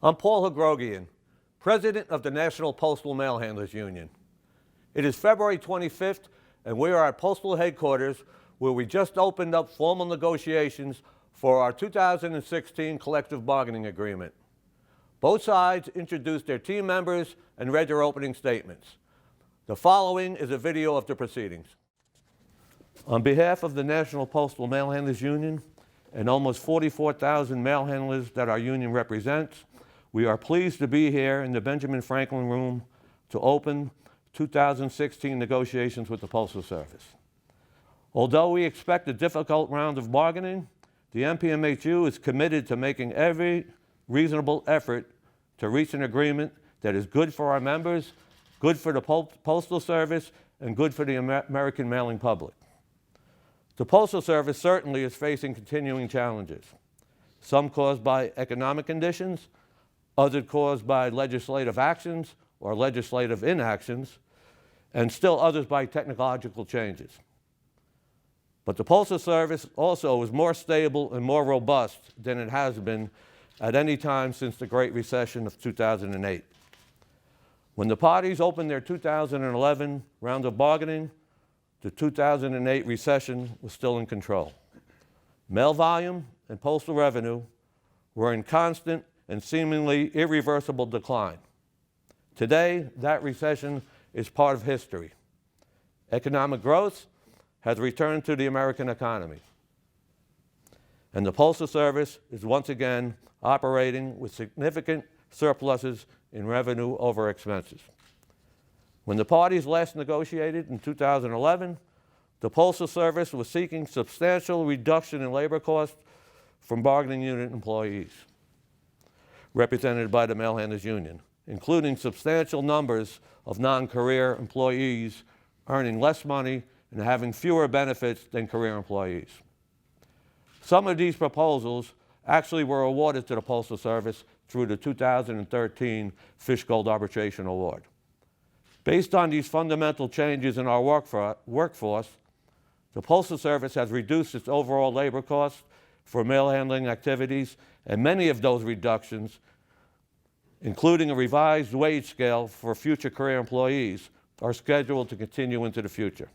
I'm Paul Hagrogian, President of the National Postal Mail Handlers Union. It is February 25th, and we are at Postal Headquarters, where we just opened up formal negotiations for our 2016 collective bargaining agreement. Both sides introduced their team members and read their opening statements. The following is a video of the proceedings. On behalf of the National Postal Mail Handlers Union and almost 44,000 mail handlers that our union represents, we are pleased to be here in the Benjamin Franklin Room to open 2016 negotiations with the Postal Service. Although we expect a difficult round of bargaining, the NPMHU is committed to making every reasonable effort to reach an agreement that is good for our members, good for the Postal Service, and good for the American mailing public. The Postal Service certainly is facing continuing challenges, some caused by economic conditions, others caused by legislative actions or legislative inactions, and still others by technological changes. But the Postal Service also is more stable and more robust than it has been at any time since the Great Recession of 2008. When the parties opened their 2011 round of bargaining, the 2008 recession was still in control. Mail volume and postal revenue were in constant and seemingly irreversible decline. Today, that recession is part of history. Economic growth has returned to the American economy. And the Postal Service is once again operating with significant surpluses in revenue over expenses. When the parties last negotiated in 2011, the Postal Service was seeking substantial reduction in labor costs from bargaining unit employees, represented by the Mail Handlers Union, including substantial numbers of non-career employees earning less money and having fewer benefits than career employees. Some of these proposals actually were awarded to the Postal Service through the 2013 Fish-Gold Arbitration Award. Based on these fundamental changes in our workforce, the Postal Service has reduced its overall labor costs for mail handling activities, and many of those reductions, including a revised wage scale for future career employees, are scheduled to continue into the future.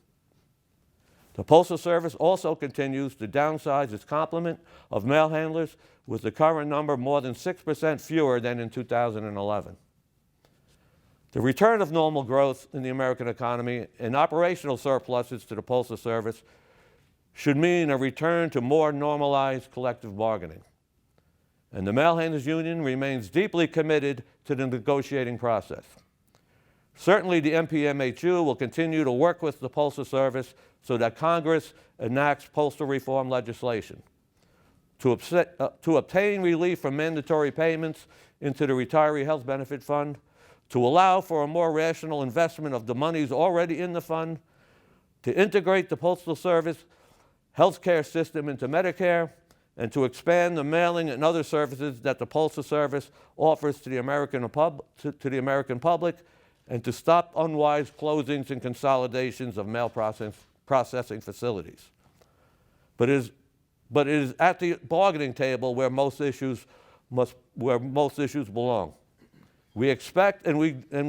The Postal Service also continues to downsize its complement of mail handlers, with the current number more than 6% fewer than in 2011. The return of normal growth in the American economy and operational surpluses to the Postal Service should mean a return to more normalized collective bargaining. And the Mail Handlers Union remains deeply committed to the negotiating process. Certainly, the NPMHU will continue to work with the Postal Service so that Congress enacts postal reform legislation to obtain relief from mandatory payments into the Retiree Health Benefit Fund, to allow for a more rational investment of the monies already in the fund, to integrate the Postal Service health care system into Medicare, and to expand the mailing and other services that the Postal Service offers to the American public, and to stop unwise closings and consolidations of mail processing facilities. But it is at the bargaining table where most issues belong. We expect and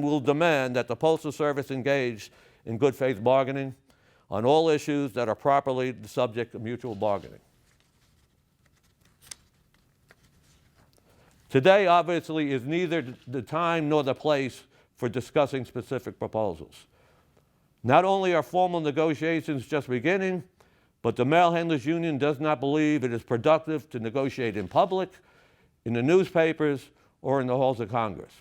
will demand that the Postal Service engage in good faith bargaining on all issues that are properly the subject of mutual bargaining. Today, obviously, is neither the time nor the place for discussing specific proposals. Not only are formal negotiations just beginning, but the Mail Handlers Union does not believe it is productive to negotiate in public, in the newspapers, or in the halls of Congress.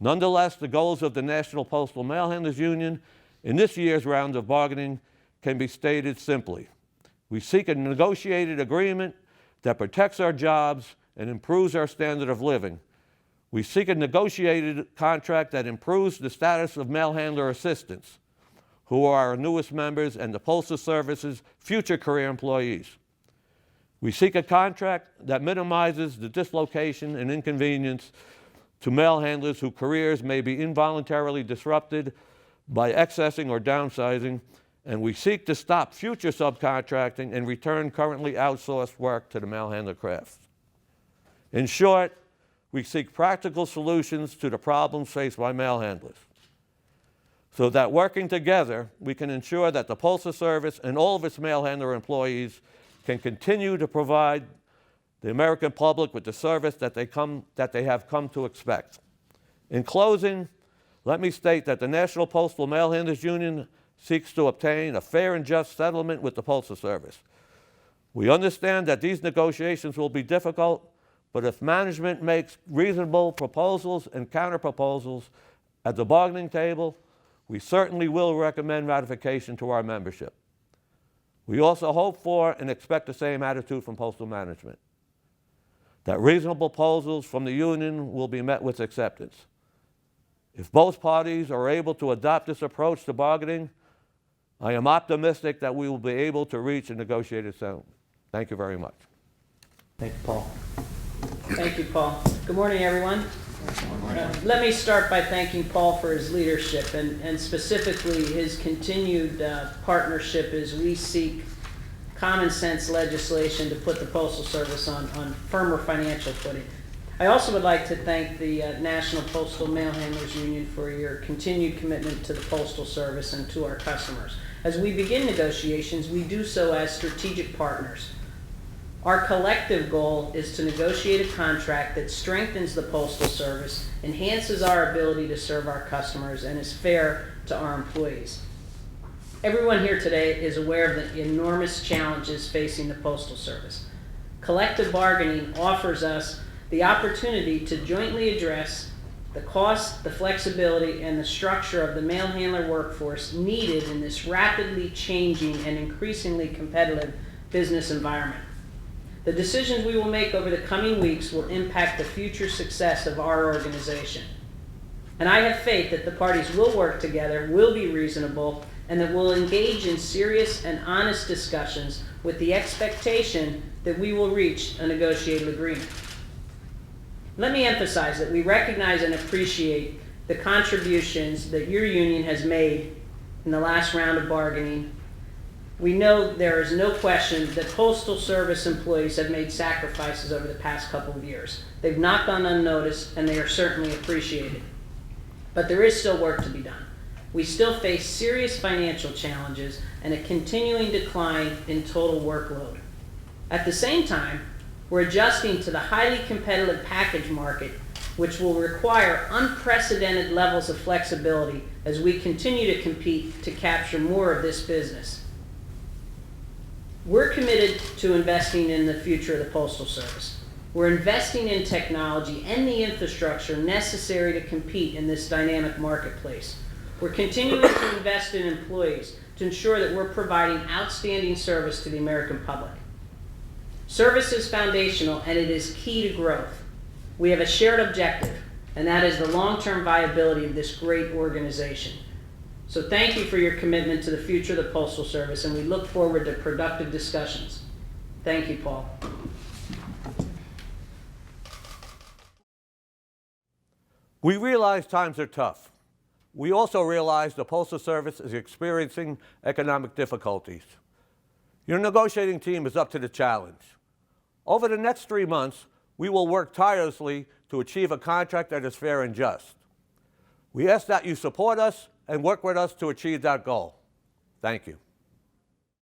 Nonetheless, the goals of the National Postal Mail Handlers Union in this year's round of bargaining can be stated simply. We seek a negotiated agreement that protects our jobs and improves our standard of living. We seek a negotiated contract that improves the status of mail handler assistants, who are our newest members and the Postal Service's future career employees. We seek a contract that minimizes the dislocation and inconvenience to mail handlers whose careers may be involuntarily disrupted by accessing or downsizing, and we seek to stop future subcontracting and return currently outsourced work to the mail handler craft. In short, we seek practical solutions to the problems faced by mail handlers, so that working together, we can ensure that the Postal Service and all of its mail handler employees can continue to provide the American public with the service that they have come to expect. In closing, let me state that the National Postal Mail Handlers Union seeks to obtain a fair and just settlement with the Postal Service. We understand that these negotiations will be difficult, but if management makes reasonable proposals and counter-proposals at the bargaining table, we certainly will recommend ratification to our membership. We also hope for and expect the same attitude from postal management, that reasonable proposals from the union will be met with acceptance. If both parties are able to adopt this approach to bargaining, I am optimistic that we will be able to reach a negotiated settlement. Thank you very much. Thank you, Paul. Thank you, Paul. Good morning, everyone. Let me start by thanking Paul for his leadership and specifically his continued partnership as we seek common sense legislation to put the Postal Service on firmer financial footing. I also would like to thank the National Postal Mail Handlers Union for your continued commitment to the Postal Service and to our customers. As we begin negotiations, we do so as strategic partners. Our collective goal is to negotiate a contract that strengthens the Postal Service, enhances our ability to serve our customers, and is fair to our employees. Everyone here today is aware of the enormous challenges facing the Postal Service. Collective bargaining offers us the opportunity to jointly address the cost, the flexibility, and the structure of the mail handler workforce needed in this rapidly changing and increasingly competitive business environment. The decisions we will make over the coming weeks will impact the future success of our organization. And I have faith that the parties will work together, will be reasonable, and that we'll engage in serious and honest discussions with the expectation that we will reach a negotiated agreement. Let me emphasize that we recognize and appreciate the contributions that your union has made in the last round of bargaining. We know there is no question that Postal Service employees have made sacrifices over the past couple of years. They've not gone unnoticed, and they are certainly appreciated. But there is still work to be done. We still face serious financial challenges and a continuing decline in total workload. At the same time, we're adjusting to the highly competitive package market, which will require unprecedented levels of flexibility as we continue to compete to capture more of this business. We're committed to investing in the future of the Postal Service. We're investing in technology and the infrastructure necessary to compete in this dynamic marketplace. We're continuing to invest in employees to ensure that we're providing outstanding service to the American public. Service is foundational and it is key to growth. We have a shared objective, and that is the long-term viability of this great organization. So thank you for your commitment to the future of the Postal Service, and we look forward to productive discussions. Thank you, Paul. We realize times are tough. We also realize the Postal Service is experiencing economic difficulties. Your negotiating team is up to the challenge. Over the next 3 months, we will work tirelessly to achieve a contract that is fair and just. We ask that you support us and work with us to achieve that goal. Thank you.